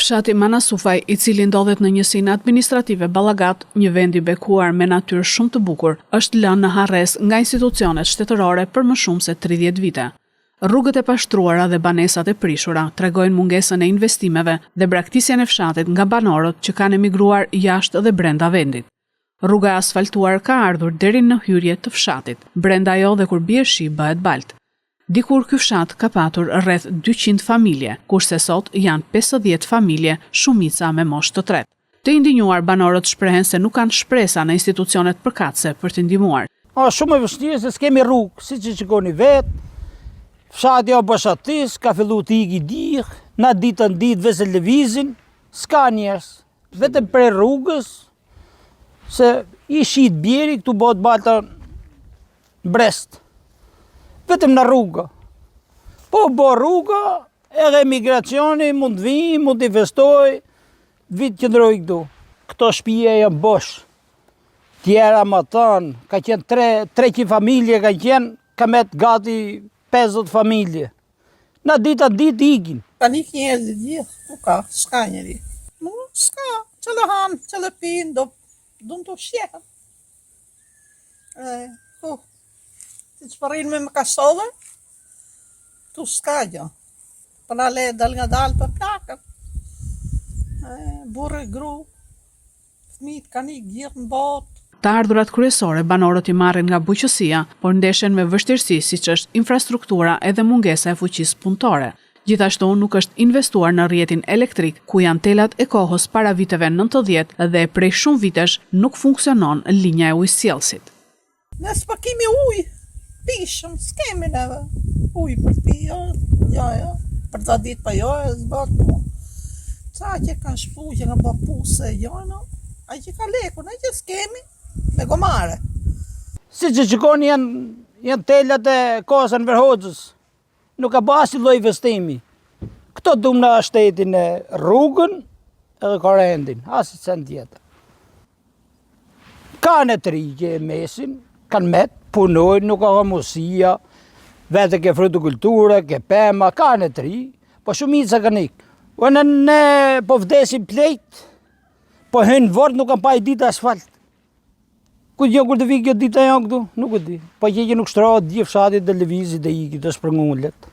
Fshati Manasufaj, i cili ndodhet në njësinë administrative Ballagat, një vend i bekuar me natyrë shumë të bukur, është lënë në harres nga institucionet shtetërore për më shumë se 30 vite. Rrugët e pashtruara dhe banesat e prishura tregojnë mungesën e investimeve dhe braktisjen e fshatit nga banorët që kanë emigruar jashtë dhe brenda vendit. Rruga e asfaltuar ka ardhur deri në hyrje të fshatit, brenda jo dhe kur bie shi bëhet balt. Dikur ky fshat ka patur rreth 200 familje, kurse sot janë 50 familje, shumica me moshë të tretë. Të indigjuar banorët shprehen se nuk kanë shpresa në institucionet përkatëse për të ndihmuar. Shumë e vështirë se s'kemi rrugë, siç e shikoni vetë. Fshati o bëshatis, ka fillu të igi dirë, na ditën ditë vese lëvizin, s'ka njerës, vetëm për rrugës, se i shit bjeri këtu bot balta Brest, vetëm në rrugë. Po bo rrugë, edhe emigracioni mund vinë, mund investoj, vitë qëndroj këtu. Këto shpije janë bosh, tjera më tënë, ka qenë 300 familje, ka met gati 50 familje. Na ditë igin. Ka një njerëzit gjithë, ku ka, s'ka njeri. S'ka, që le hanë, që le pinë, do në të shjeha. Si që përrinë me më kasove, tu s'ka gjë. Për në le dal nga dalë për plakën. Burë e gru, fëmijët ka një gjithë në botë. Të ardhurat kryesore banorët i marrin nga buqësia, por ndeshen me vështirësi siç është infrastruktura edhe mungesa e fuqisë punëtore. Gjithashtu nuk është investuar në rrjetin elektrik, ku janë telat e kohës para viteve 90 dhe prej shumë vitesh nuk funksionon linja e ujësjellësit. Ne s'po kemi ujë, pishëm, s'kemi neve ujë për pijë, jo, për 2 ditë për jo, zbat punë. Ca që kanë shpu, që kanë bërë puse, jo, a që ka leku, ne që s'kemi, me gomare. Si që qikoni janë telat e kosën Verhoxhës, nuk ka basi lloj investimi. Këto dumë në shtetin e rrugën edhe korrendin, asi sen tjetër. Ka në tri që e mesin, kanë met, punojnë, nuk ka homosia, vete ke frutikulture, ke pema, ka në tri, po shumica kanë ikë. Ne po vdesim plejt, po hynë vort nuk kanë pa i ditë asfalt. Ku të vi kjo dita janë këtu? Nuk e di. Po që nuk shtrohet gjithë fshatit dhe lëvizit dhe ikit, është për ngullet.